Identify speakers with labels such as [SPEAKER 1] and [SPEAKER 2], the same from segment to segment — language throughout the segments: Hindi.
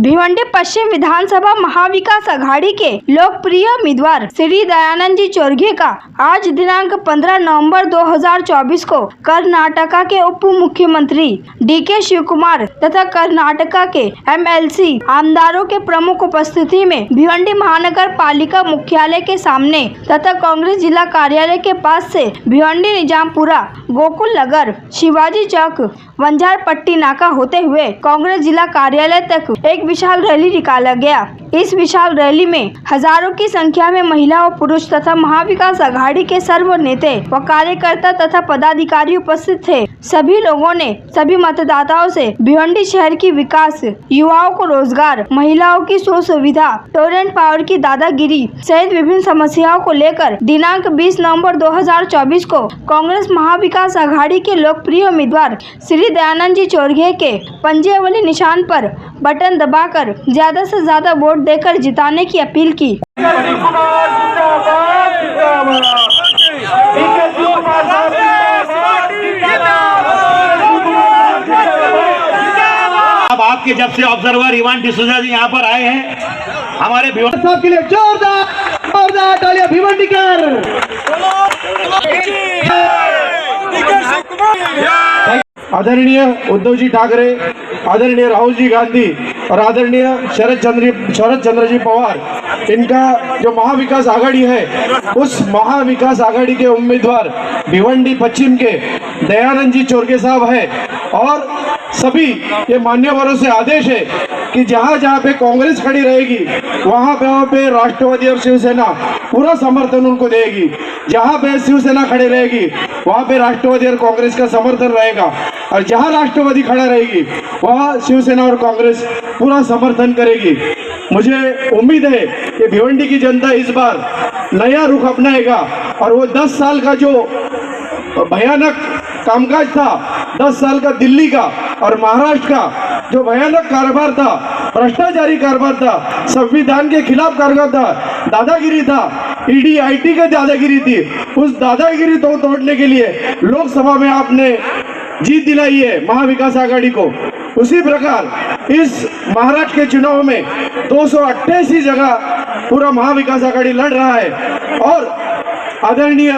[SPEAKER 1] भिवंडी पश्चिम विधानसभा महाविकास आघाड़ी के लोकप्रिय उम्मीदवार श्री दयानंद जी चोरगे का आज दिनांक 15 नवंबर 2024 को कर्नाटका के उप मुख्यमंत्री DK शिवकुमार तथा कर्नाटका के MLC आमदारों के प्रमुख उपस्थिति में भिवंडी महानगर पालिका मुख्यालय के सामने तथा कांग्रेस जिला कार्यालय के पास से भिवंडी निजामपुरा गोकुल नगर शिवाजी चौक वंजार पट्टी नाका होते हुए कांग्रेस जिला कार्यालय तक एक विशाल रैली निकाला गया। इस विशाल रैली में हजारों की संख्या में महिला और पुरुष तथा महाविकास आघाड़ी के सर्व नेता व कार्यकर्ता तथा पदाधिकारी उपस्थित थे। सभी लोगों ने सभी मतदाताओं से भिवंडी शहर की विकास, युवाओं को रोजगार, महिलाओं की सुख सुविधा, टोरेंट पावर की दादागिरी सहित विभिन्न समस्याओं को लेकर दिनांक 20 नवंबर 2024 को कांग्रेस महाविकास आघाड़ी के लोकप्रिय उम्मीदवार श्री दयानंद जी चोरगे के पंजे वाले निशान पर बटन दबाकर ज्यादा से ज्यादा वोट देकर जिताने की अपील की।
[SPEAKER 2] अब आपके जब से ऑब्जर्वर इवान डिसूजा जी यहाँ पर आए हैं, हमारे भिवंडी
[SPEAKER 3] साहब के लिए जोरदार तालियां भिवंडीकर। आदरणीय उद्धव जी ठाकरे, आदरणीय राहुल जी गांधी और आदरणीय शरद चंद्र जी पवार, इनका जो महाविकास आघाड़ी है, उस महाविकास आघाड़ी के उम्मीदवार भिवंडी पश्चिम के दयानंद जी चोरगे साहब है। और सभी ये मान्यवरों से आदेश है कि जहाँ जहाँ पे कांग्रेस खड़ी रहेगी वहाँ पे राष्ट्रवादी और शिवसेना पूरा समर्थन उनको देगी। जहाँ पे शिवसेना खड़ी रहेगी वहाँ पे राष्ट्रवादी और कांग्रेस का समर्थन रहेगा, और जहाँ राष्ट्रवादी खड़ा रहेगी वहाँ शिवसेना और कांग्रेस पूरा समर्थन करेगी। मुझे उम्मीद है कि भिवंडी की जनता इस बार नया रुख अपनाएगा और वो 10 साल का जो भयानक कामकाज था, 10 साल का दिल्ली का और महाराष्ट्र का जो भयानक कारोबार था, भ्रष्टाचारी कारोबार था, संविधान के खिलाफ कारोबार था, दादागिरी था, ED IT का दादागिरी थी, उस दादागिरी को तोड़ने के लिए लोकसभा में आपने जीत दिलाई है महाविकास आघाड़ी को। उसी प्रकार इस महाराष्ट्र के चुनाव में 288 जगह पूरा महाविकास आघाड़ी लड़ रहा है और आदरणीय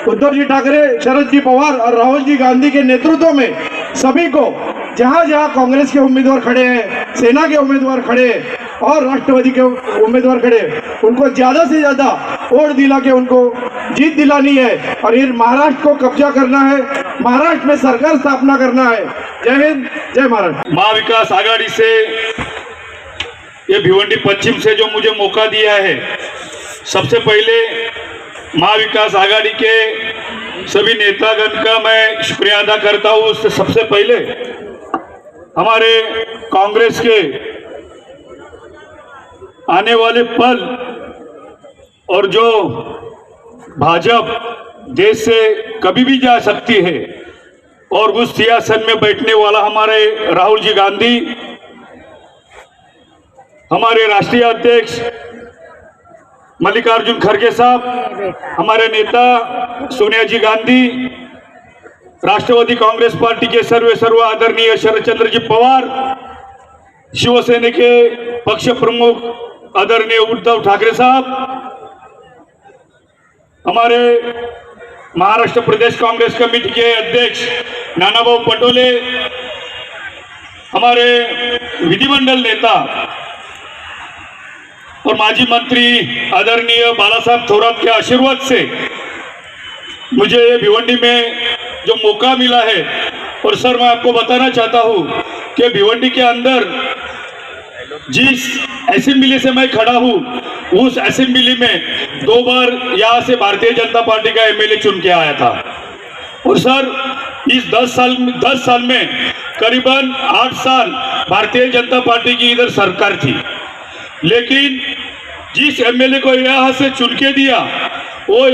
[SPEAKER 3] उद्धव जी ठाकरे, शरद जी पवार और राहुल जी गांधी के नेतृत्व में सभी को जहां जहां कांग्रेस के उम्मीदवार खड़े हैं, सेना के उम्मीदवार खड़े हैं और राष्ट्रवादी के उम्मीदवार खड़े हैं, उनको ज्यादा से ज्यादा वोट दिला के उनको जीत दिलानी है और ये महाराष्ट्र को कब्जा करना है, महाराष्ट्र में सरकार स्थापना करना है। जय हिंद, जय महाराष्ट्र।
[SPEAKER 2] महाविकास आघाड़ी से ये भिवंडी पश्चिम से जो मुझे मौका दिया है, सबसे पहले महाविकास आघाड़ी के सभी नेतागण का मैं शुक्रिया अदा करता हूँ। उससे सबसे पहले हमारे कांग्रेस के आने वाले पल और जो भाजपा देश से कभी भी जा सकती है और उस सियासत में बैठने वाला हमारे राहुल जी गांधी, हमारे राष्ट्रीय अध्यक्ष मल्लिकार्जुन खड़गे साहब, हमारे नेता सोनिया जी गांधी, राष्ट्रवादी कांग्रेस पार्टी के सर्व आदरणीय शरद चंद्र जी पवार, शिवसेना के पक्ष प्रमुख आदरणीय उद्धव ठाकरे साहब, हमारे महाराष्ट्र प्रदेश कांग्रेस कमेटी के अध्यक्ष नानाभाऊ पटोले, हमारे विधिमंडल नेता और माजी मंत्री आदरणीय बाला साहब थोरात के आशीर्वाद से मुझे ये भिवंडी में जो मौका मिला है, और सर मैं आपको बताना चाहता हूँ कि भिवंडी के अंदर जिस असेंबली से मैं खड़ा हूँ, उस असेंबली में 2 बार यहाँ से भारतीय जनता पार्टी का MLA चुन के आया था। और सर इस 10 साल में करीबन 8 साल भारतीय जनता पार्टी की इधर सरकार थी, लेकिन जिस MLA को यहाँ से चुन के दिया, वो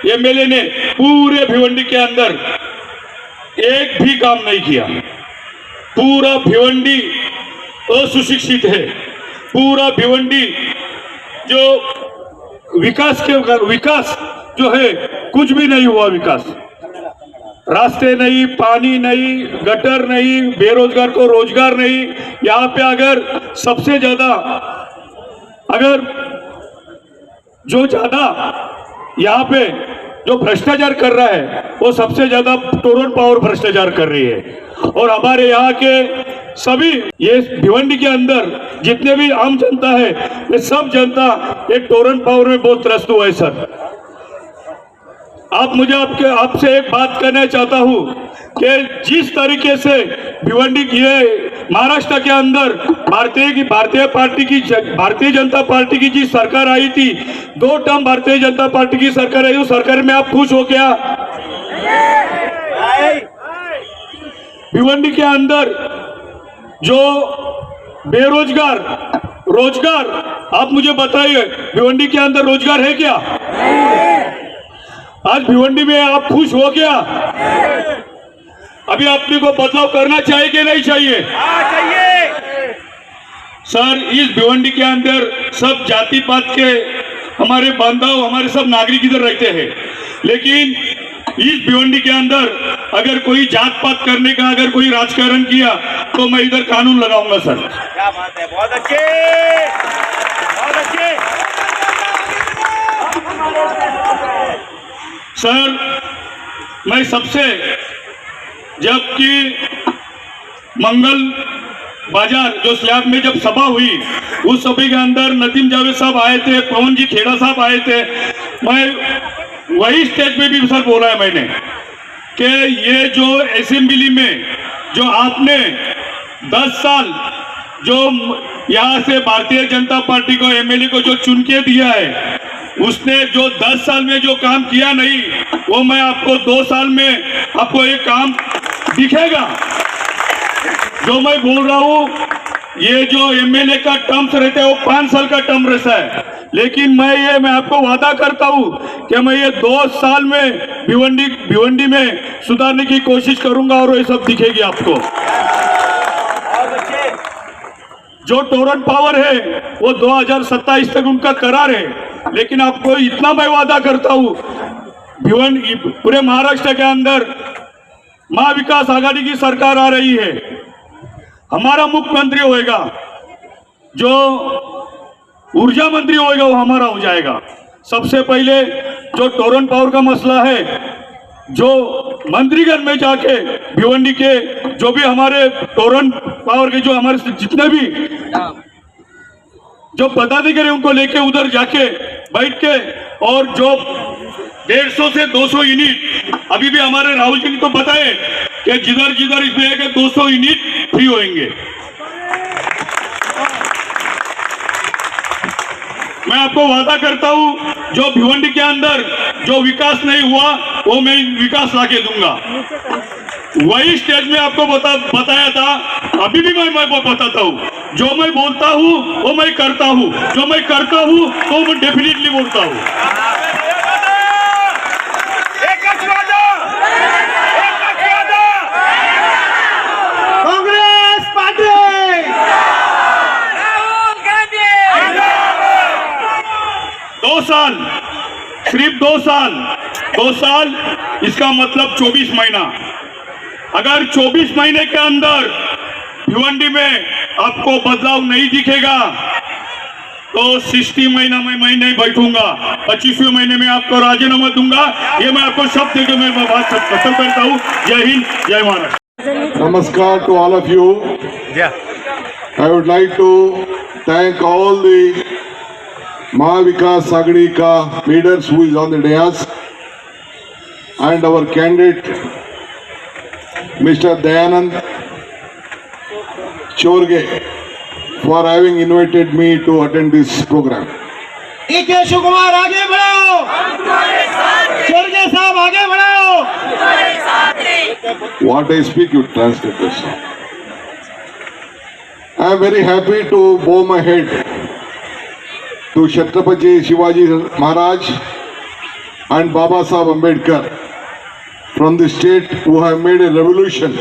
[SPEAKER 2] MLA ने पूरे भिवंडी के अंदर एक भी काम नहीं किया। पूरा भिवंडी अशिक्षित है, पूरा भिवंडी जो विकास जो है कुछ भी नहीं हुआ विकास। रास्ते नहीं, पानी नहीं, गटर नहीं, बेरोजगार को रोजगार नहीं। यहाँ पे अगर सबसे ज्यादा अगर जो ज्यादा यहाँ पे जो भ्रष्टाचार कर रहा है वो सबसे ज्यादा टोरंट पावर भ्रष्टाचार कर रही है। और हमारे यहाँ के सभी ये भिवंडी के अंदर जितने भी आम जनता है ये सब जनता ये टोरंट पावर में बहुत त्रस्त हुआ है सर। आप मुझे आपसे एक बात करना चाहता हूं कि जिस तरीके से भिवंडी ये महाराष्ट्र के अंदर भारतीय जनता पार्टी की जी सरकार आई थी, 2 टर्म भारतीय जनता पार्टी की सरकार आई, उस सरकार में आप खुश हो क्या? भिवंडी के अंदर जो बेरोजगार रोजगार, आप मुझे बताइए भिवंडी के अंदर रोजगार है क्या? आज भिवंडी में आप खुश हो क्या? अभी अपने को बदलाव करना चाहिए कि नहीं चाहिए? चाहिए सर। इस भिवंडी के अंदर सब जाति पात के हमारे बांधव, हमारे सब नागरिक इधर रहते हैं, लेकिन इस भिवंडी के अंदर अगर कोई जात पात करने का अगर कोई राजकारण किया तो मैं इधर कानून लगाऊंगा सर।
[SPEAKER 4] क्या बात है, बहुत अच्छे, बहुत अच्छे
[SPEAKER 2] सर। मैं सबसे जबकि मंगल बाजार जो स्लैब में जब सभा हुई उस सभा के अंदर नदीम जावेद साहब आए थे, पवन जी खेड़ा साहब आए थे, मैं वही स्टेज पे भी सर बोला है मैंने कि ये जो असेंबली में जो आपने 10 साल जो यहाँ से भारतीय जनता पार्टी को एमएलए को जो चुन के दिया है, उसने जो 10 साल में जो काम किया नहीं वो मैं आपको 2 साल में आपको एक काम दिखेगा। जो मैं बोल रहा हूँ ये जो एमएलए का टर्म्स रहता है वो 5 साल का टर्म रहता है, लेकिन मैं आपको वादा करता हूँ कि मैं ये 2 साल में भिवंडी में सुधारने की कोशिश करूंगा और ये सब दिखेगी आपको। जो टोरंट पावर है वो 2027 तक उनका करार है, लेकिन आपको इतना मैं वादा करता हूँ भिवंडी पूरे महाराष्ट्र के अंदर महाविकास आघाड़ी की सरकार आ रही है, हमारा मुख्यमंत्री होएगा, जो ऊर्जा मंत्री होएगा वो हमारा हो जाएगा। सबसे पहले जो टोरंट पावर का मसला है, जो मंत्रीगण में जाके भिवंडी के जो भी हमारे टोरंट पावर के जो हमारे जितने भी जो पदाधिकारी उनको लेके उधर जाके बैठ के, और जो 150 से 200 यूनिट अभी भी हमारे राहुल जी ने तो बताए कि जिधर इसमें 200 यूनिट फ्री होंगे। मैं आपको वादा करता हूं जो भिवंडी के अंदर जो विकास नहीं हुआ वो मैं विकास लाके दूंगा। वही स्टेज में आपको बताया था, अभी भी मैं बताता हूँ, जो मैं बोलता हूँ वो मैं करता हूँ, जो मैं करता हूँ तो मैं डेफिनेटली बोलता हूँ।
[SPEAKER 4] कांग्रेस पार्टी, राहुल गांधी,
[SPEAKER 2] 2 साल, सिर्फ 2 साल, इसका मतलब 24 महीना। अगर 24 महीने के अंदर भिवंडी में आपको बदलाव नहीं दिखेगा तो 60 महीना में मैं नहीं बैठूंगा, 25वें महीने में आपको राजीनामा दूंगा। ये मैं आपको शब्द देकर मैं बात खत्म करता हूँ। जय हिंद, जय Maharashtra.
[SPEAKER 3] Namaskar to all of you. I would like to thank all the Mahavikas Aghadi ka leaders who is on the dais and our candidate Mr. Dayanand Chorge for having invited me to attend this program.
[SPEAKER 4] DK Shivakumar आगे बढ़ाओ, चोरगे साहब आगे बढ़ाओ।
[SPEAKER 3] What I speak, you translate this. I am very happy to bow my head to Chhatrapati Shivaji Maharaj and Baba Saheb Ambedkar from the state who have made a revolution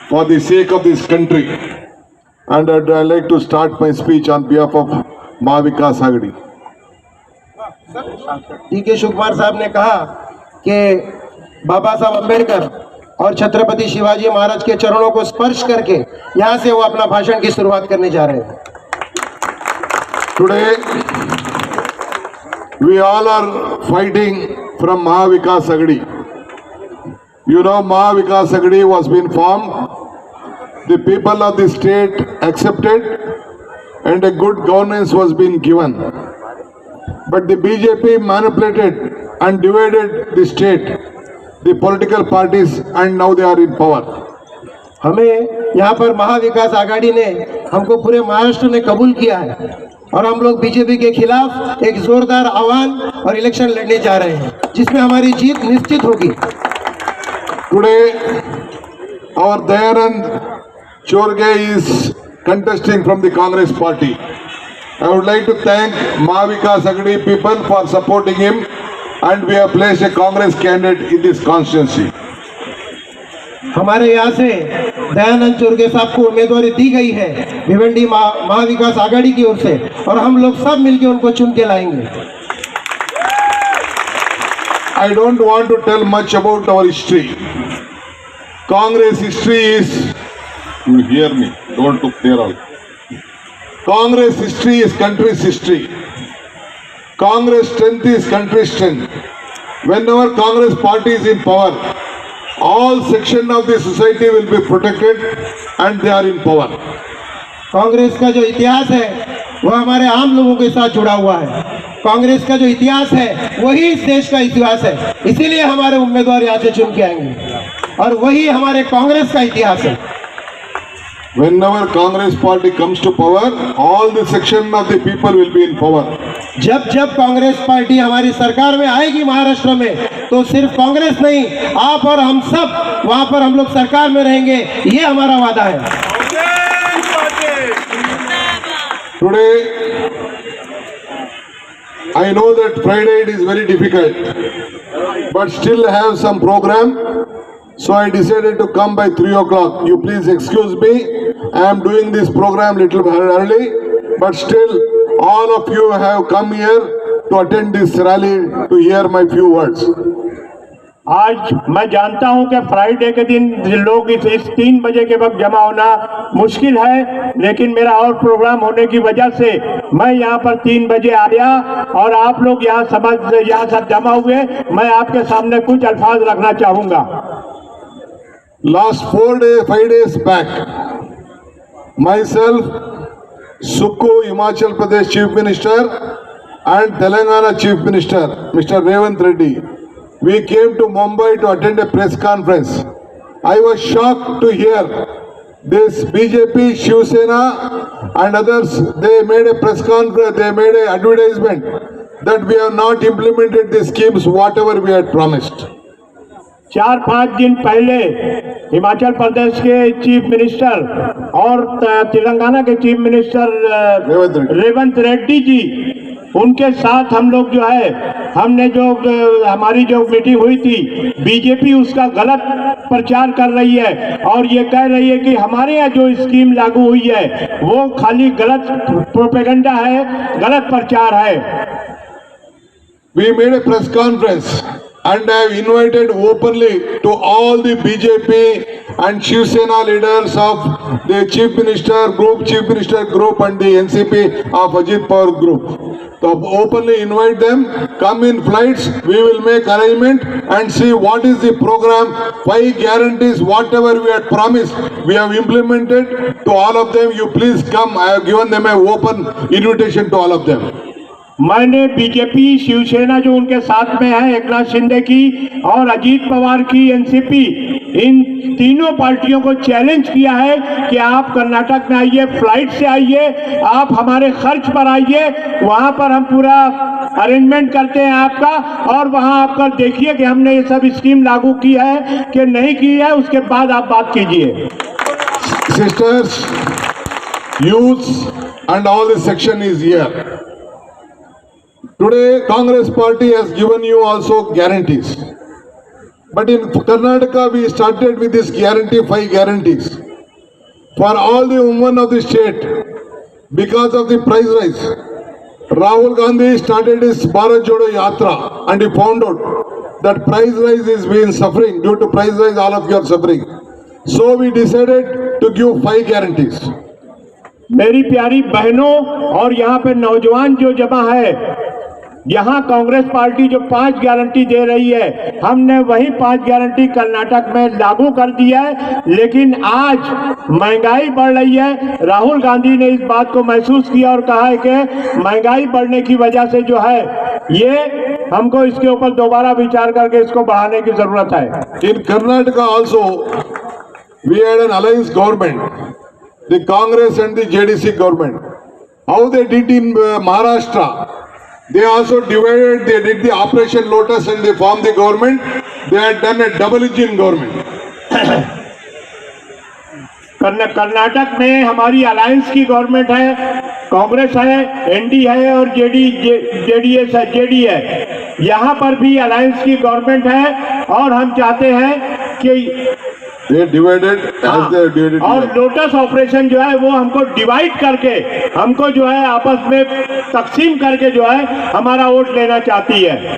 [SPEAKER 3] for the sake of this country. And I'd like to start my speech on behalf of Mahavikas Aghadi.
[SPEAKER 4] DK Shivakumar साहब ने कहा कि
[SPEAKER 3] बाबा साहब अम्बेडकर और छत्रपति शिवाजी महाराज के चरणों को स्पर्श करके यहाँ से वो अपना भाषण की शुरुआत करने जा रहे हैं।
[SPEAKER 5] Today, we all are fighting from Mahavikas Agadi. You know, Mahavikas Agadi was been formed. The people of the state accepted, and a good governance was being given. But the BJP manipulated and divided the state, the political parties, and now they are in power.
[SPEAKER 3] हमें यहाँ पर महाविकास आघाड़ी ने हमको पूरे महाराष्ट्र में कबूल किया है और हम लोग बीजेपी के खिलाफ एक जोरदार आह्वान और इलेक्शन लड़ने जा रहे हैं जिसमें हमारी जीत निश्चित होगी।
[SPEAKER 5] Today, our Dayanand Chorge is contesting from the Congress party. I would like to thank Mahavikas Agadi people for supporting him, and we have placed a Congress candidate in this constituency.
[SPEAKER 3] हमारे यहाँ से दयानंद चोरगे साहब को उम्मीदवारी दी गई है भिवंडी महाविकास आघाड़ी की ओर से और हम लोग सब मिलकर उनको चुन के लाएंगे।
[SPEAKER 5] I don't want to tell much about our history. Congress history is, you hear me, don't look there all. Congress history is country's history. Congress strength is country's strength. Whenever Congress party is in power, all section of the society will be protected and they are in power.
[SPEAKER 3] Congress का जो इतिहास है वो हमारे आम लोगों के साथ जुड़ा हुआ है। कांग्रेस का जो इतिहास है वही इस देश का इतिहास है, इसीलिए हमारे उम्मीदवार यहाँ से चुन के आएंगे और वही हमारे कांग्रेस का इतिहास है।
[SPEAKER 5] Whenever Congress party comes to power, all the section of the people will be in power.
[SPEAKER 3] जब जब कांग्रेस पार्टी हमारी सरकार में आएगी महाराष्ट्र में तो सिर्फ कांग्रेस नहीं, आप और हम सब वहां पर हम लोग सरकार में रहेंगे, ये हमारा वादा है।
[SPEAKER 5] Today, I know that Friday it is very difficult, but still have some program. So I decided to come by 3 o'clock. You please excuse me. I am doing this program little early, but still all of you have come here to attend this rally to hear my few words.
[SPEAKER 6] आज मैं जानता हूं कि फ्राइडे के दिन लोग इस 3 बजे के वक्त जमा होना मुश्किल है, लेकिन मेरा और प्रोग्राम होने की वजह से मैं यहां पर 3 बजे आया और आप लोग यहाँ सब जमा हुए। मैं आपके सामने कुछ अल्फाज रखना चाहूंगा।
[SPEAKER 5] Last 5 days back, myself, Sukku, Himachal Pradesh Chief Minister, and Telangana Chief Minister, Mr. Revanth Reddy, we came to Mumbai to attend a press conference. I was shocked to hear this BJP, Shiv Sena, and others. They made a press conference, they made an advertisement that we have not implemented the schemes whatever we had promised.
[SPEAKER 6] 4-5 दिन पहले हिमाचल प्रदेश के चीफ मिनिस्टर और तेलंगाना के चीफ मिनिस्टर रेवंत रेड्डी जी, उनके साथ हम लोग जो है हमने जो हमारी जो मीटिंग हुई थी, बीजेपी उसका गलत प्रचार कर रही है और ये कह रही है कि हमारे यहाँ जो स्कीम लागू हुई है वो खाली गलत प्रोपेगेंडा है, गलत प्रचार है।
[SPEAKER 5] We made a press conference and I have invited openly to all the BJP and Shiv Sena leaders of the Chief Minister group and the NCP of Ajit Pawar group. So openly invite them, come in flights, we will make arrangement and see what is the program, 5 guarantees, whatever we had promised, we have implemented to all of them. You please come, I have given them an open invitation to all of them.
[SPEAKER 6] मैंने बीजेपी, शिवसेना जो उनके साथ में है, एकनाथ शिंदे की और अजीत पवार की एनसीपी, इन तीनों पार्टियों को चैलेंज किया है कि आप कर्नाटक में आइए, फ्लाइट से आइए, आप हमारे खर्च पर आइए, वहां पर हम पूरा अरेंजमेंट करते हैं आपका और वहां आकर देखिए कि हमने ये सब स्कीम लागू की है कि नहीं की है, उसके बाद आप बात कीजिए।
[SPEAKER 5] Sisters, youths and all this section is here. Today, Congress party has given you also guarantees. But in Karnataka, we started with this guarantee, 5 guarantees. For all the women of the state, because of the price rise, Rahul Gandhi started his Bharat Jodo Yatra and he found out that price rise is been suffering. Due to price rise, all of you are suffering. So we decided to give 5 guarantees.
[SPEAKER 6] मेरी प्यारी बहनों और यहाँ पे नौजवान जो जमा है, यहाँ कांग्रेस पार्टी जो 5 गारंटी दे रही है, हमने वही 5 गारंटी कर्नाटक में लागू कर दिया है। लेकिन आज महंगाई बढ़ रही है। राहुल गांधी ने इस बात को महसूस किया और कहा है कि महंगाई बढ़ने की वजह से जो है ये हमको इसके ऊपर दोबारा विचार करके इसको बढ़ाने की जरूरत है।
[SPEAKER 5] In Karnataka also, we had an alliance government, the Congress and the JDC government. How they did in Maharashtra, they also divided, they did the Operation Lotus and they formed the government. They had done a double engine government.
[SPEAKER 6] Karnataka में हमारी अलायंस की गवर्नमेंट है, कांग्रेस है, एनडी है और जेडीएस है, जेडी है। यहाँ पर भी अलायंस की गवर्नमेंट है और हम चाहते हैं कि
[SPEAKER 5] They divided as they divided.
[SPEAKER 6] और लोटस ऑपरेशन जो है वो हमको डिवाइड करके, हमको जो है आपस में तकसीम करके जो है हमारा वोट लेना चाहती है।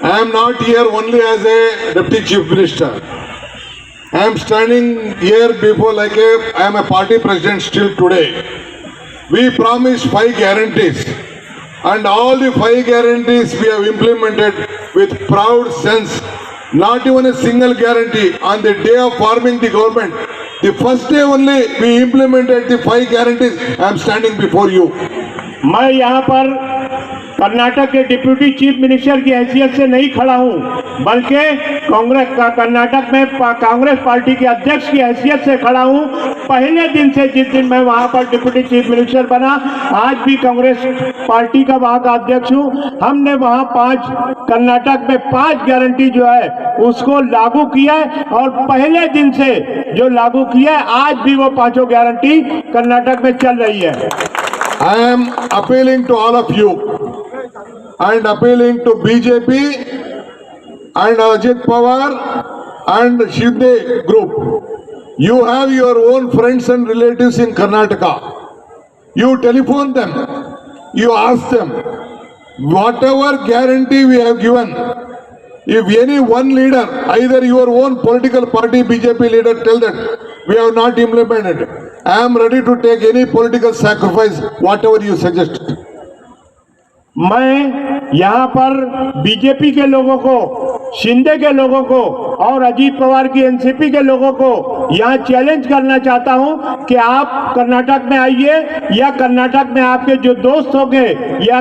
[SPEAKER 5] I am not here only as a deputy chief minister. I am standing here before like I am a party president still today. We promised 5 guarantees, and all the 5 guarantees we have implemented with proud sense. Not even a single guarantee. On the day of forming the government, the first day only we implemented the 5 guarantees. I am standing before you.
[SPEAKER 6] मैं यहाँ पर कर्नाटक के डिप्यूटी चीफ मिनिस्टर की हैसियत से नहीं खड़ा हूँ, बल्कि कर्नाटक में कांग्रेस पार्टी के अध्यक्ष की हैसियत से खड़ा हूँ। पहले दिन से, जिस दिन मैं वहाँ पर डिप्यूटी चीफ मिनिस्टर बना, आज भी कांग्रेस पार्टी का वहाँ का अध्यक्ष हूँ। हमने वहाँ कर्नाटक में 5 गारंटी जो है उसको लागू किया है और पहले दिन से जो लागू किया है आज भी वो 5 गारंटी कर्नाटक में चल रही है।
[SPEAKER 5] I am appealing to all of you and appealing to BJP and Ajit Pawar and Shinde group. You have your own friends and relatives in Karnataka. You telephone them. You ask them. Whatever guarantee we have given, if any one leader, either your own political party BJP leader tell that we have not implemented, I am ready to take any political sacrifice, whatever you suggest.
[SPEAKER 6] मैं यहाँ पर बीजेपी के लोगों को, शिंदे के लोगों को और अजीत पवार की एनसीपी के लोगों को यहाँ चैलेंज करना चाहता हूँ कि आप कर्नाटक में आइए, या कर्नाटक में आपके जो दोस्त होंगे या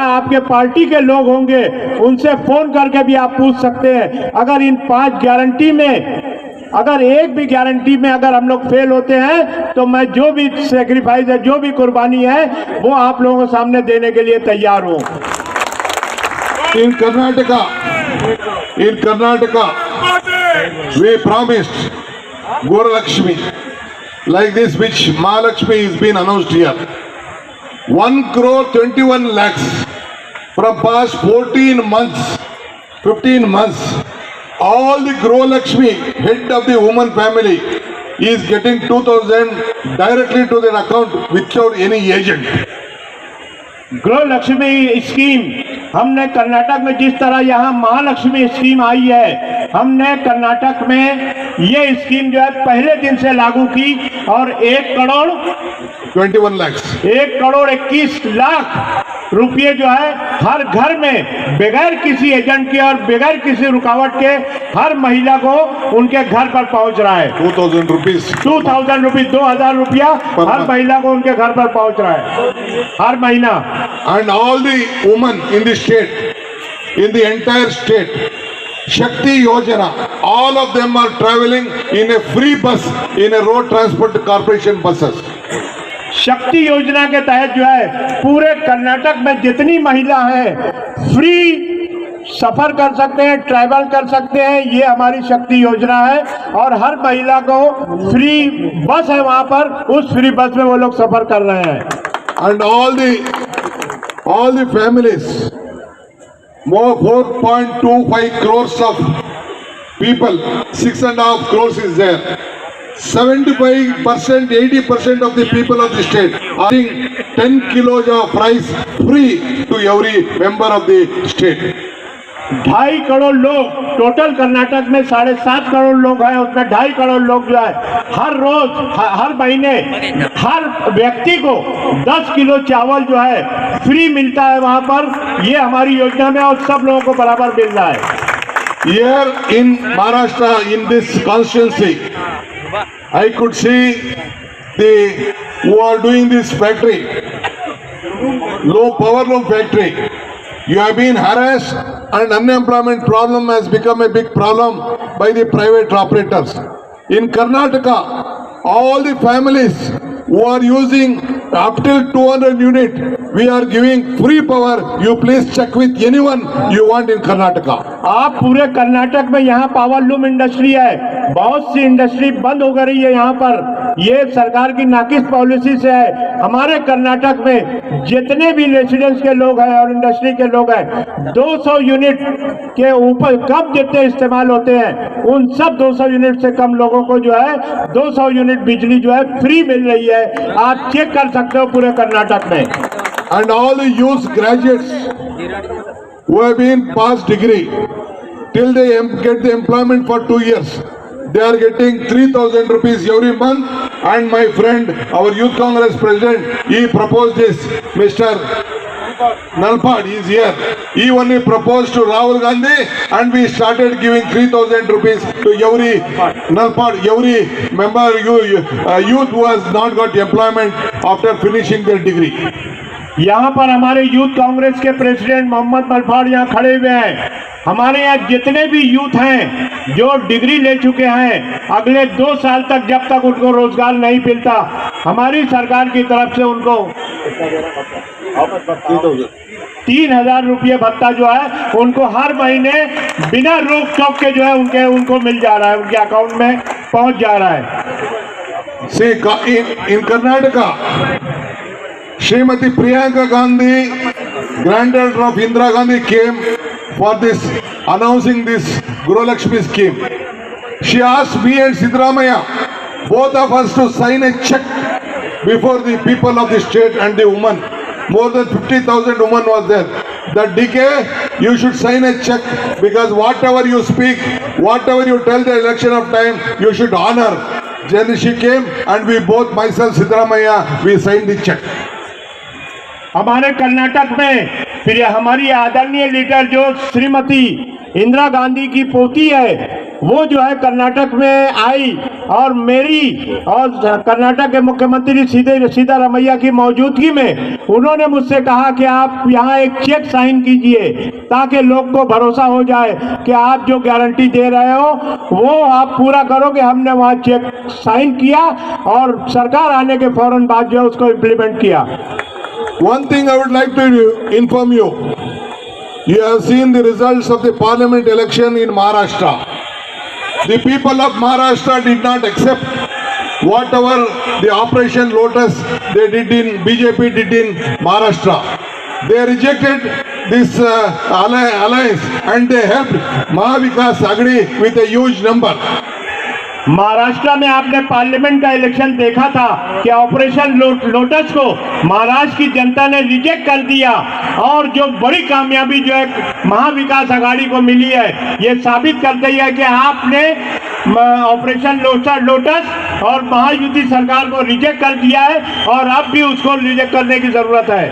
[SPEAKER 6] आपके पार्टी के लोग होंगे, उनसे फोन करके भी आप पूछ सकते हैं। अगर इन 5 गारंटी में अगर एक भी गारंटी में अगर हम लोग फेल होते हैं तो मैं जो भी सेक्रीफाइस है, जो भी कुर्बानी है, वो आप लोगों के सामने देने के लिए तैयार हूं।
[SPEAKER 5] In Karnataka, we promised Goralakshmi, like this which Mahalakshmi is being announced here. 1 crore 21 lakhs from past 14 months, 15 months. All the Goralakshmi, head of the woman family, is getting 2,000 directly to their account without any agent.
[SPEAKER 6] गृह लक्ष्मी स्कीम हमने कर्नाटक में, जिस तरह यहाँ महालक्ष्मी स्कीम आई है, हमने कर्नाटक में ये स्कीम जो है पहले दिन से लागू की और 1 करोड़
[SPEAKER 5] 21 lakhs
[SPEAKER 6] 1 करोड़ 21 लाख रुपये जो है हर घर में बगैर किसी एजेंट के और बगैर किसी रुकावट के हर महिला को उनके घर पर पहुंच रहा है।
[SPEAKER 5] 2,000 rupees.
[SPEAKER 6] 2,000 रुपीज, 2,000 रुपया हर महिला को उनके घर पर पहुंच रहा है हर महीना।
[SPEAKER 5] And all the women in the state, in the entire state, Shakti Yojana, all of them are traveling in a free bus, in a road transport corporation buses.
[SPEAKER 6] शक्ति योजना के तहत जो है पूरे कर्नाटक में जितनी महिला हैं फ्री सफर कर सकते हैं, ट्रैवल कर सकते हैं। ये हमारी शक्ति योजना है और हर महिला को फ्री बस है वहां पर, उस फ्री बस में वो लोग सफर कर रहे हैं।
[SPEAKER 5] And all the families, more 4.25 crores of people, 6.5 crores is there. 75%, 80% of the people of the state are getting 10 kilos of rice free to every member of the state.
[SPEAKER 6] 2.5 crore लोग, टोटल कर्नाटक में 7.5 करोड़ लोग हैं, उसमें 2.5 करोड़ लोग जो है हर रोज हर महीने हर व्यक्ति को 10 किलो चावल जो है फ्री मिलता है वहां पर। ये हमारी योजना में और सब लोगों को बराबर मिल रहा है।
[SPEAKER 5] Here in Maharashtra, in this constituency, I could see who are doing this factory, low power loom factory. You have been harassed and unemployment problem has become a big problem by the private operators. In Karnataka, all the families who are using up till 200 unit, we are giving free power. You please check with anyone you want in Karnataka.
[SPEAKER 6] आप पूरे कर्नाटक में यहाँ पावर लूम इंडस्ट्री है, बहुत सी इंडस्ट्री बंद हो गई है यहाँ पर। ये सरकार की नाकिस पॉलिसी से है। हमारे कर्नाटक में जितने भी रेसिडेंस के लोग हैं और इंडस्ट्री के लोग हैं, 200 यूनिट के ऊपर कम जितने इस्तेमाल होते हैं, उन सब 200 यूनिट से कम लोगों को जो है 200 यूनिट बिजली जो है फ्री मिल रही है। आप चेक कर सकते हो पूरे कर्नाटक में।
[SPEAKER 5] And all the youth graduates who have been past degree, till they get the employment for 2 years, they are getting 3,000 rupees every month. And my friend, our Youth Congress president, he proposed this. Mr. Nalpad is here. He only proposed to Rahul Gandhi, and we started giving 3,000 rupees to every Nalpad, every member youth who has not got employment after finishing their degree.
[SPEAKER 6] यहाँ पर हमारे यूथ कांग्रेस के प्रेसिडेंट मोहम्मद मलफाड़ यहाँ खड़े हुए हैं। हमारे यहाँ जितने भी यूथ हैं जो डिग्री ले चुके हैं, अगले 2 साल तक जब तक उनको रोजगार नहीं मिलता, हमारी सरकार की तरफ से उनको 3,000 रुपये भत्ता जो है उनको हर महीने बिना रोक टोक के जो है उनको मिल जा रहा है, उनके अकाउंट में पहुंच जा रहा है।
[SPEAKER 5] See, in Karnataka, Srimati Priyanka Gandhi, granddaughter of Indira Gandhi, came for this, announcing this Guru Lakshmi scheme. She asked me and Siddaramaiah, both of us, to sign a check before the people of the state and the women. More than 50,000 women was there. That DK, you should sign a check, because whatever you speak, whatever you tell the election of time, you should honor. Then she came and we both, myself, Siddaramaiah, we signed the check.
[SPEAKER 6] हमारे कर्नाटक में फिर हमारी आदरणीय लीडर जो श्रीमती इंदिरा गांधी की पोती है, वो जो है कर्नाटक में आई और मेरी और कर्नाटक के मुख्यमंत्री सिद्धारमैया की मौजूदगी में उन्होंने मुझसे कहा कि आप यहाँ एक चेक साइन कीजिए, ताकि लोग को भरोसा हो जाए कि आप जो गारंटी दे रहे हो वो आप पूरा करोगे। हमने वहाँ चेक साइन किया और सरकार आने के फौरन बाद जो है उसको इम्प्लीमेंट किया।
[SPEAKER 5] One thing I would like to inform you. You have seen the results of the parliament election in Maharashtra. The people of Maharashtra did not accept whatever the Operation Lotus BJP did in Maharashtra. They rejected this alliance and they helped Mahavikas Aghadi with a huge number.
[SPEAKER 6] Maharashtra में आपने पार्लियामेंट का इलेक्शन देखा था कि ऑपरेशन लोटस को महाराष्ट्र की जनता ने रिजेक्ट कर दिया, और जो बड़ी कामयाबी जो है महाविकास आघाड़ी को मिली है, ये साबित करती है कि आपने ऑपरेशन लोटस और महायुति सरकार को रिजेक्ट कर दिया है और अब भी उसको रिजेक्ट करने की जरूरत है।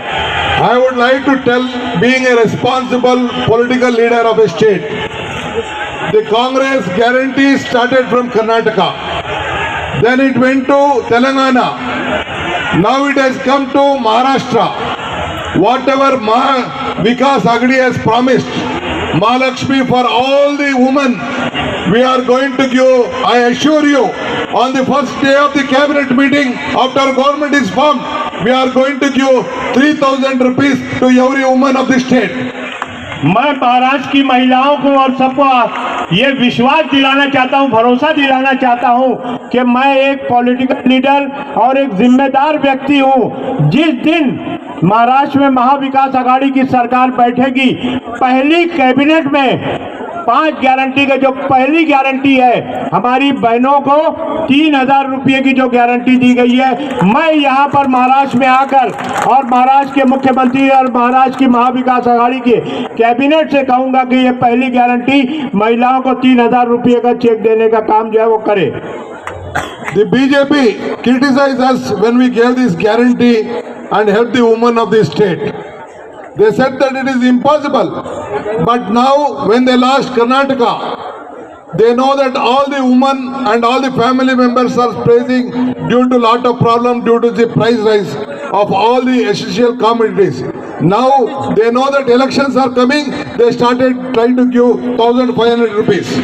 [SPEAKER 5] I would like to tell, being a responsible political leader of a state, the Congress guarantee started from Karnataka, then it went to Telangana, now it has come to Maharashtra. Whatever Vikas Aghadi has promised, Mahalakshmi for all the women, we are going to give, I assure you, on the first day of the cabinet meeting after government is formed, we are going to give 3,000 rupees to every woman of the state.
[SPEAKER 6] मैं महाराष्ट्र की महिलाओं को और सबको ये विश्वास दिलाना चाहता हूँ, भरोसा दिलाना चाहता हूँ कि मैं एक पॉलिटिकल लीडर और एक जिम्मेदार व्यक्ति हूँ। जिस दिन महाराष्ट्र में महाविकास आघाड़ी की सरकार बैठेगी, पहली कैबिनेट में 5 गारंटी का जो पहली गारंटी है, हमारी बहनों को 3,000 रुपये की जो गारंटी दी गई है, मैं यहाँ पर महाराष्ट्र में आकर और महाराष्ट्र के मुख्यमंत्री और महाराष्ट्र की महाविकास आघाड़ी के कैबिनेट से कहूंगा कि ये पहली गारंटी महिलाओं को 3,000 रुपये का चेक देने का काम जो है वो करे।
[SPEAKER 5] The BJP criticized us when we gave this guarantee and helped the women of the state. They said that it is impossible. But now when they lost Karnataka, they know that all the women and all the family members are praising due to lot of problem due to the price rise of all the essential commodities. Now they know that elections are coming, they started trying to give 1,500 rupees.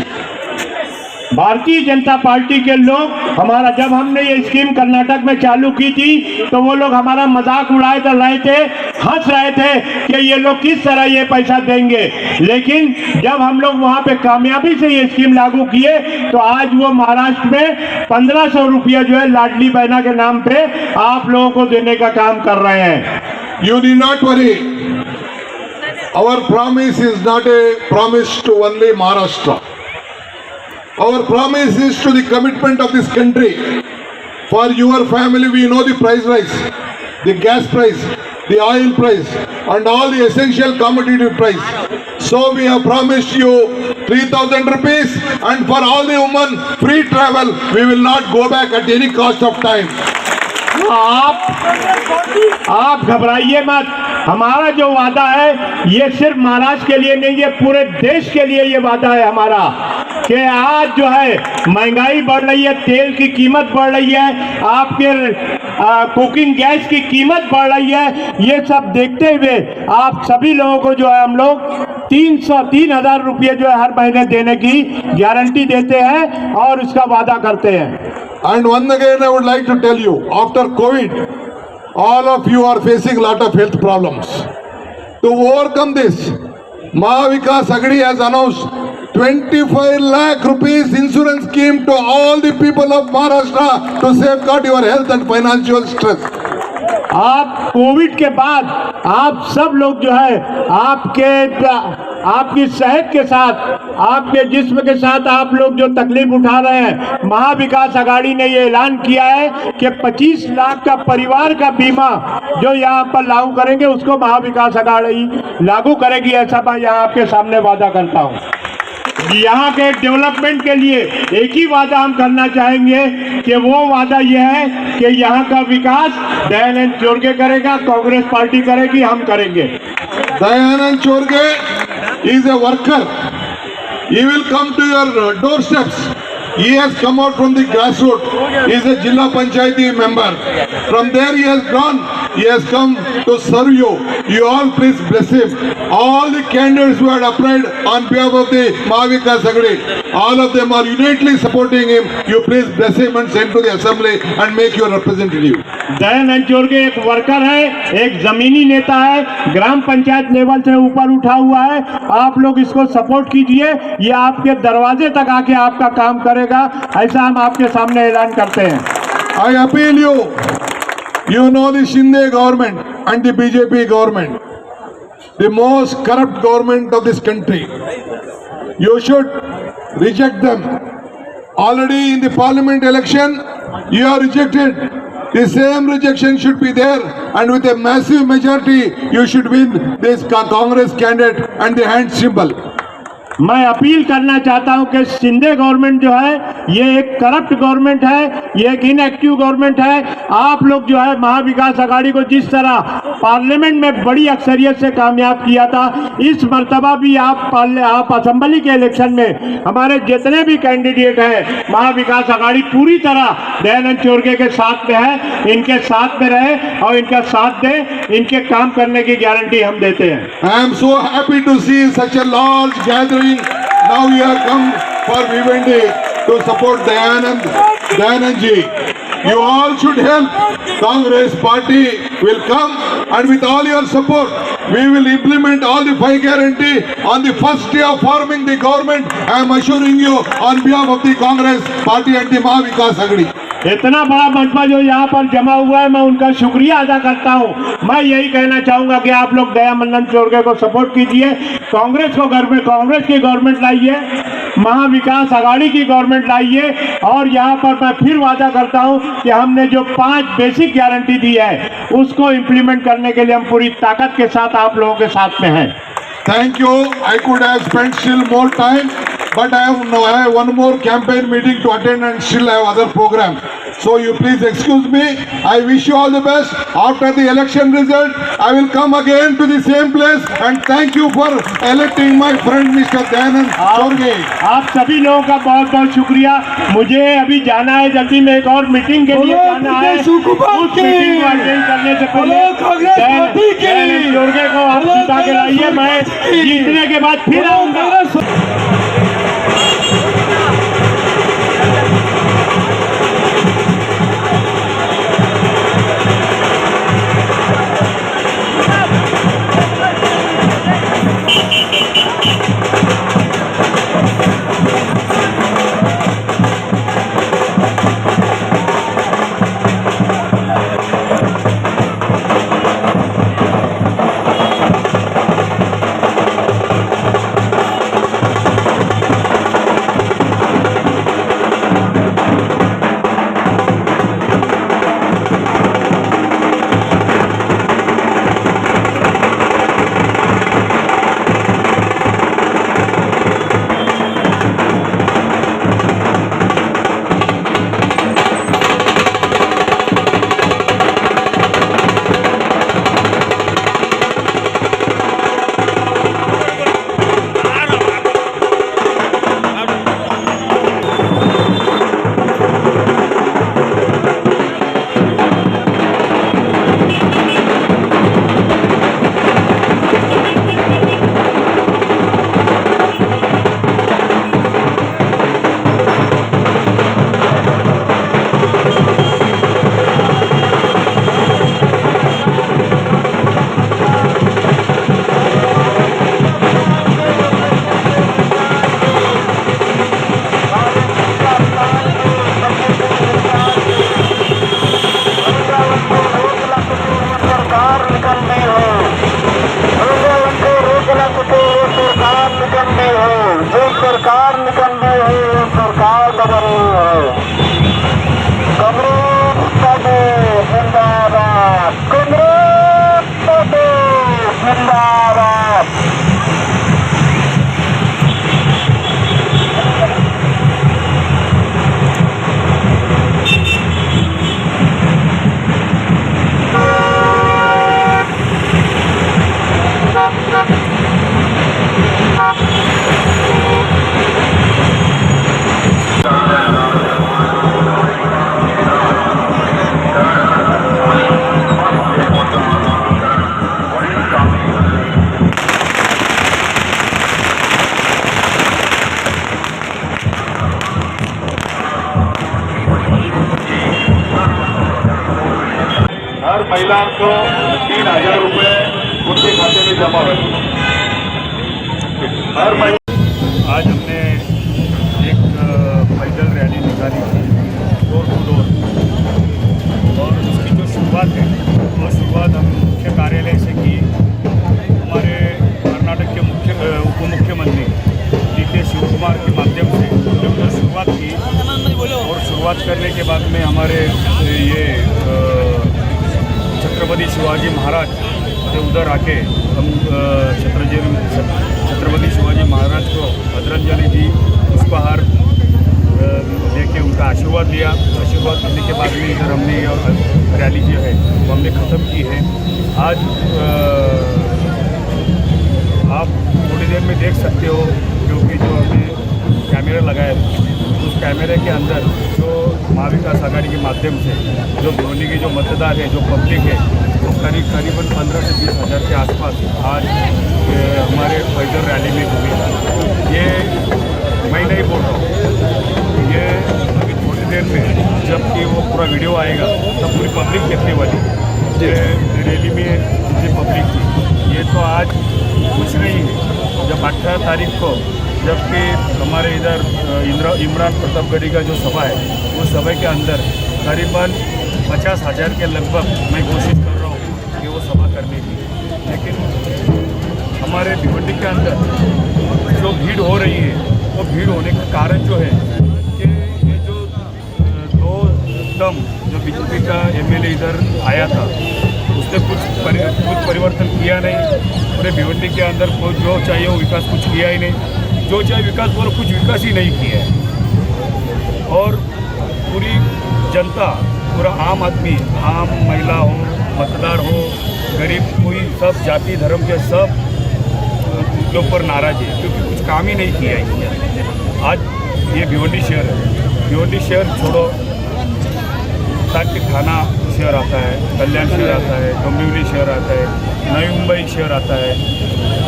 [SPEAKER 6] Bharatiya Janata party के लोग हमारा, जब हमने ये स्कीम कर्नाटक में चालू की थी तो वो लोग हमारा मजाक उड़ाए कर रहे थे, हंस रहे थे कि ये लोग किस तरह ये पैसा देंगे। लेकिन जब हम लोग वहाँ पे कामयाबी से ये स्कीम लागू किए तो आज वो महाराष्ट्र में 1,500 रुपया जो है लाडली बहना के नाम पे आप लोगों को देने का काम कर रहे हैं।
[SPEAKER 5] You need not worry. Our promise is not a promise to only Maharashtra. Our promise is to the commitment of this country. For your family, we know the price rise, the gas price, the oil price, and all the essential commodity price. So we have promised you 3,000 rupees, and for all the women, free travel. We will not go back at any cost of time.
[SPEAKER 6] आप घबराइए मत। हमारा जो वादा है ये सिर्फ महाराष्ट्र के लिए नहीं, ये पूरे देश के लिए ये वादा है हमारा कि आज जो है महंगाई बढ़ रही है, तेल की कीमत बढ़ रही है, आपके कुकिंग गैस की कीमत बढ़ रही है। ये सब देखते हुए आप सभी लोगों को जो है हम लोग 3,000 रुपये जो है हर महीने देने की गारंटी देते हैं और उसका वादा करते हैं।
[SPEAKER 5] And once again, I would like to tell you, after COVID, all of you are facing lot of health problems. To overcome this, Mahavikas Aghadi has announced 25 lakh rupees insurance scheme to all the people of Maharashtra to safeguard your health and financial stress.
[SPEAKER 6] आप कोविड के बाद आप सब लोग जो है आपकी सेहत के साथ, आपके जिस्म के साथ आप लोग जो तकलीफ उठा रहे हैं, महाविकास आघाड़ी ने ये ऐलान किया है कि 25 लाख का परिवार का बीमा जो यहाँ पर लागू करेंगे उसको महाविकास आघाड़ी लागू करेगी। ऐसा मैं यहाँ आपके सामने वादा करता हूँ। यहाँ के डेवलपमेंट के लिए एक ही वादा हम करना चाहेंगे कि वो वादा यह है कि यहाँ का विकास दयानंद चोरगे करेगा, कांग्रेस पार्टी करेगी, हम करेंगे।
[SPEAKER 5] Dayanand Chorge is a worker. He will come to your doorsteps. He has come out from the grassroots. He is a Jilla Panchayati member. From there he has gone. He has come to serve you. You all please bless him. All the candidates who had applied on behalf of the Mahavikas Aghadi, all of them are unitedly supporting him. You please bless him and send to the assembly and make your representative.
[SPEAKER 6] Dayanand Chorge एक वर्कर है, एक जमीनी नेता है, ग्राम पंचायत लेवल से ऊपर उठा हुआ है। आप लोग इसको सपोर्ट कीजिए, ये आपके दरवाजे तक आके आपका काम करेगा, ऐसा हम आपके सामने ऐलान करते हैं।
[SPEAKER 5] I appeal you. You know the Shinde government and the BJP government, the most corrupt government of this country. You should reject them. Already in the parliament election, you are rejected. The same rejection should be there, and with a massive majority, you should win this Congress candidate and the hand symbol.
[SPEAKER 6] मैं अपील करना चाहता हूं कि शिंदे गवर्नमेंट जो है ये एक करप्ट गवर्नमेंट है, ये एक इनएक्टिव गवर्नमेंट है। आप लोग जो है महाविकास आघाड़ी को जिस तरह पार्लियामेंट में बड़ी अक्सरियत से कामयाब किया था, इस मर्तबा भी आप असेंबली के इलेक्शन में हमारे जितने भी कैंडिडेट हैं, महाविकास आघाड़ी पूरी तरह दयानंद चोरगे के साथ में है, इनके साथ में रहे और इनका साथ दे, इनके काम करने की गारंटी हम देते हैं।
[SPEAKER 5] I am so happy to see such a large gathering. Now you have come for Vivendi to support Dayanand ji. You all should help. Congress party will come, and with all your support, we will implement all the 5 guarantee on the first day of forming the government. I am assuring you on behalf of the Congress party and the Mahavikas Aghadi.
[SPEAKER 6] इतना बड़ा मजमा जो यहाँ पर जमा हुआ है, मैं उनका शुक्रिया अदा करता हूँ। मैं यही कहना चाहूंगा कि आप लोग दयानंद चोरगे को सपोर्ट कीजिए, कांग्रेस को कांग्रेस की गवर्नमेंट लाइए, महाविकास आघाड़ी की गवर्नमेंट लाइए। और यहाँ पर मैं फिर वादा करता हूँ कि हमने जो 5 बेसिक गारंटी दी है उसको इम्प्लीमेंट करने के लिए हम पूरी ताकत के साथ आप लोगों के साथ में हैं।
[SPEAKER 5] Thank you. I could have spent still more time, but I have one more campaign meeting to attend and still have other program. So you please excuse me. I wish you all the best. After the election result, I will come again to the same place and thank you for electing my friend Mr. Dayanand Chorge.
[SPEAKER 6] आप सभी लोगों का बहुत बहुत शुक्रिया। मुझे अभी जाना है, जल्दी में एक और मीटिंग के लिए जाना है। उस मीटिंग को अटेंड करने से पहले दयानंद चोरगे को आप जिता के लाइए। मैं जीतने के बाद फिर आऊंगा।
[SPEAKER 5] महिलाओं को 3000 रुपए उनके खाते में जमा है हर महीने।
[SPEAKER 2] आज हमने एक पैदल रैली निकाली थी डोर टू डोर, और उसकी जो शुरुआत है वो शुरुआत हम मुख्य कार्यालय से की। हमारे कर्नाटक के उप मुख्यमंत्री DK शिवकुमार के माध्यम से हमने उधर शुरुआत की, और शुरुआत करने के बाद में हमारे ये छत्रपति शिवाजी महाराज से उधर आके हम छत्रपति शिवाजी महाराज को श्रद्धांजलि दी, पुष्पहार देके उनका आशीर्वाद लिया। आशीर्वाद लेने के बाद में इधर हमने रैली जो है वो हमने ख़त्म की है। आज आप थोड़ी देर में देख सकते हो, क्योंकि जो हमने कैमरा लगाया उस कैमरे के अंदर जो महाविकास आघाड़ी के माध्यम से जो भिवंडी के जो मतदार है, जो पब्लिक है, वो करीबन 15 से 20 हज़ार के आसपास आज हमारे पैदल रैली में घूमे। ये मैं नहीं बोल रहा हूँ, ये अभी थोड़ी देर में जबकि वो पूरा वीडियो आएगा तब पूरी पब्लिक देखने वाली रैली में जितनी पब्लिक थी। ये तो आज कुछ नहीं है। जब 18 तारीख को जबकि हमारे इधर इमरान प्रतापगढ़ी का जो सभा है, उस सभा के अंदर करीबन 50,000 के लगभग मैं कोशिश कर रहा हूँ कि वो सभा करने की, लेकिन हमारे भिवंडी के अंदर जो भीड़ हो रही है वो भीड़ होने का कारण जो है कि ये जो 2 टर्म जो बीजेपी का एमएलए इधर आया था उसने कुछ परिवर्तन किया नहीं। पूरे भिवंडी के अंदर कोई जो चाहिए वो विकास कुछ किया ही नहीं, जो चाहिए विकास बोलो कुछ विकास ही नहीं किया है। और पूरी जनता, पूरा आम आदमी, आम महिला हो, मतदार हो, गरीब, कोई सब जाति धर्म के सब के ऊपर नाराज है क्योंकि कुछ काम ही नहीं किया है। आज ये भिवंडी शहर है, भिवंडी शहर छोड़ो ताकि थाना शहर आता है, कल्याण शहर आता है, डोंबिवली शहर आता है, नई मुंबई शहर आता है,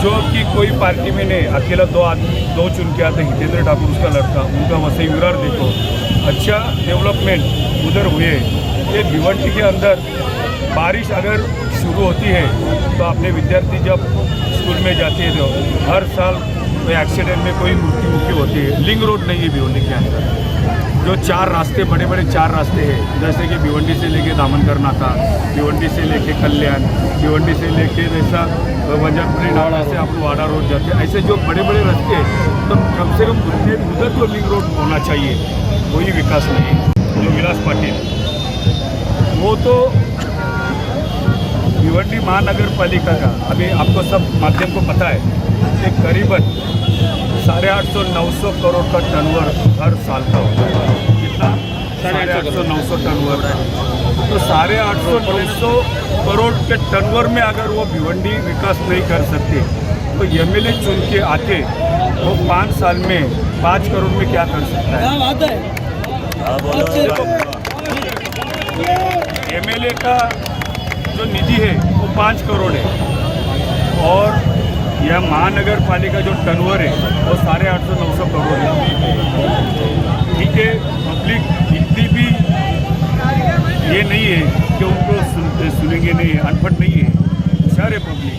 [SPEAKER 2] जो कि कोई पार्टी में नहीं, अकेला 2 चुन के आते, हितेंद्र ठाकुर उसका लड़का, उनका वसई विरार देखो, अच्छा डेवलपमेंट उधर हुए। ये भिवंडी के अंदर बारिश अगर शुरू होती है तो अपने विद्यार्थी जब स्कूल में जाते हैं तो हर साल कोई एक्सीडेंट में कोई मृत्यु होती है। लिंक रोड नहीं है भिवंडी के अंदर, जो 4 रास्ते, बड़े बड़े 4 रास्ते हैं, जैसे कि भिवंडी से लेके दामनकर नाका, भिवंडी से लेके कल्याण, भिवंडी से लेके वैसा वंजरपुरी नाला से आप वाडा रोड जाते हैं, ऐसे जो बड़े बड़े रास्ते हैं, तो कम से कम उधर तो लिंक रोड होना चाहिए। कोई विकास नहीं। जो विलास पाटिल वो तो भिवंडी महानगर पालिका का, अभी आपको सब माध्यम को पता है कि करीबन 850-900 करोड़ का टर्नओवर हर साल का होता है। कितना? 850-900 टर्नओवर। तो 850-900 करोड़ के टर्नओवर में अगर वो भिवंडी विकास नहीं कर सकते तो एमएलए चुन के आके वो 5 साल में 5 करोड़ में क्या कर सकता है? एमएलए का जो निधि है वो 5 करोड़ है और यह महानगर पालिका जो टर्नओवर है वो 850-900 करोड़ है। ठीक है, पब्लिक इतनी भी ये नहीं है कि उनको सुनेंगे नहीं, अनपढ़ नहीं है, होशियार है पब्लिक।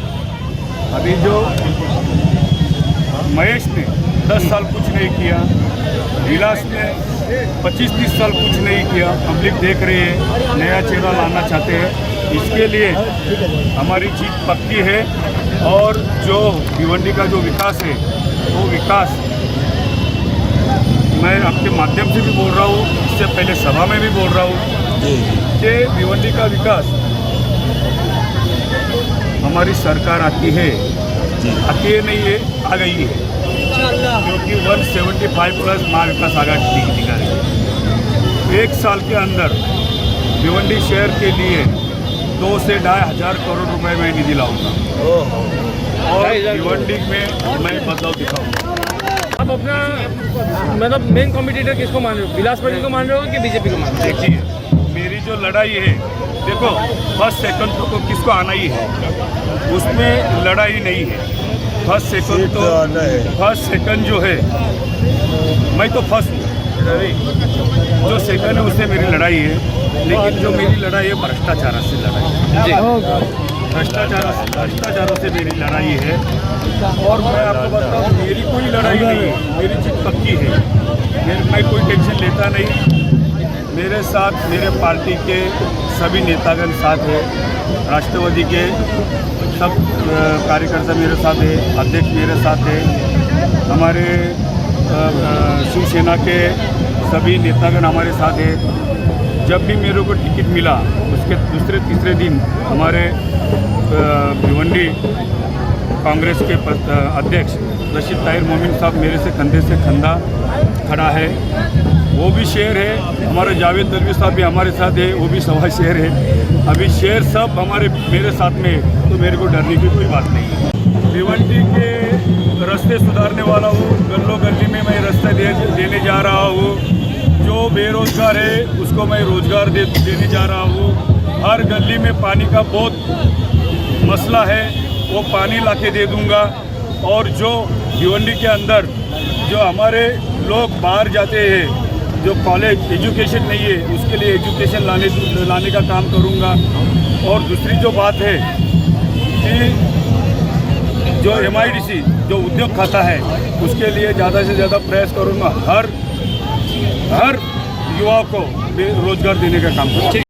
[SPEAKER 2] अभी जो महेश ने 10 साल कुछ नहीं किया, विलास ने 25-30 साल कुछ नहीं किया, पब्लिक देख रही है, नया चेहरा लाना चाहते हैं, इसके लिए हमारी जीत पक्की है। और जो भिवंडी का जो विकास है वो विकास मैं आपके माध्यम से भी बोल रहा हूँ, इससे पहले सभा में भी बोल रहा हूँ कि भिवंडी का विकास हमारी सरकार आती है, आती है नहीं है, आ गई है, क्योंकि 175 प्लस महाविकास आघाड़ी निकाली। 1 साल के अंदर भिवंडी शहर के लिए 2 से 2,500 करोड़ रुपए मैं निधि लाऊंगा और भिवंडी में मैं बदलाव दिखाऊंगा।
[SPEAKER 7] आप अपना मतलब मेन कॉम्पिटिटर किसको मान रहे हो? विलास पाटिल को मान रहे हो कि बीजेपी को मान रहे हो?
[SPEAKER 2] देखिए, मेरी जो लड़ाई है, देखो फर्स्ट सेकंड तो किसको आना ही है, उसमें लड़ाई नहीं है। फर्स्ट सेकंड तो फर्स्ट सेकंड जो है मैं तो फर्स्ट हूँ, जो सेकंड है उससे मेरी लड़ाई है, लेकिन जो मेरी लड़ाई है भ्रष्टाचार से लड़ाई है, भ्रष्टाचारों से मेरी लड़ाई है। और मैं आपको बताऊँ, मेरी कोई लड़ाई नहीं है, मेरी जीत पक्की है, मैं कोई टेंशन लेता नहीं। मेरे साथ मेरे पार्टी के सभी नेतागण साथ है, राष्ट्रवादी के सब कार्यकर्ता मेरे साथ है, अध्यक्ष मेरे साथ है, हमारे शिवसेना के सभी नेतागण हमारे साथ है। जब भी मेरे को टिकट मिला उसके दूसरे तीसरे दिन हमारे भिवंडी कांग्रेस के अध्यक्ष रशीद ताहिर मोमिन साहब मेरे से कंधे से कंधा खड़ा है, वो भी शेर है। हमारे जावेद दलवी साहब भी हमारे साथ है, वो भी सवा शेर है। अभी शेर सब हमारे मेरे साथ में, तो मेरे को डरने की कोई बात नहीं है। भिवंडी के रास्ते सुधारने वाला हूँ, गल्लो गली में मैं रास्ता देने जा रहा हूँ। जो बेरोजगार है उसको मैं रोजगार देने जा रहा हूँ। हर गली में पानी का बहुत मसला है, वो पानी लाके दे दूँगा। और जो भिवंडी के अंदर जो हमारे लोग बाहर जाते हैं, जो कॉलेज एजुकेशन नहीं है, उसके लिए एजुकेशन लाने का काम करूँगा। और दूसरी जो बात है कि जो MIDC जो उद्योग खाता है उसके लिए ज़्यादा से ज़्यादा प्रयास करूँगा। हर युवा को रोजगार देने का काम करें।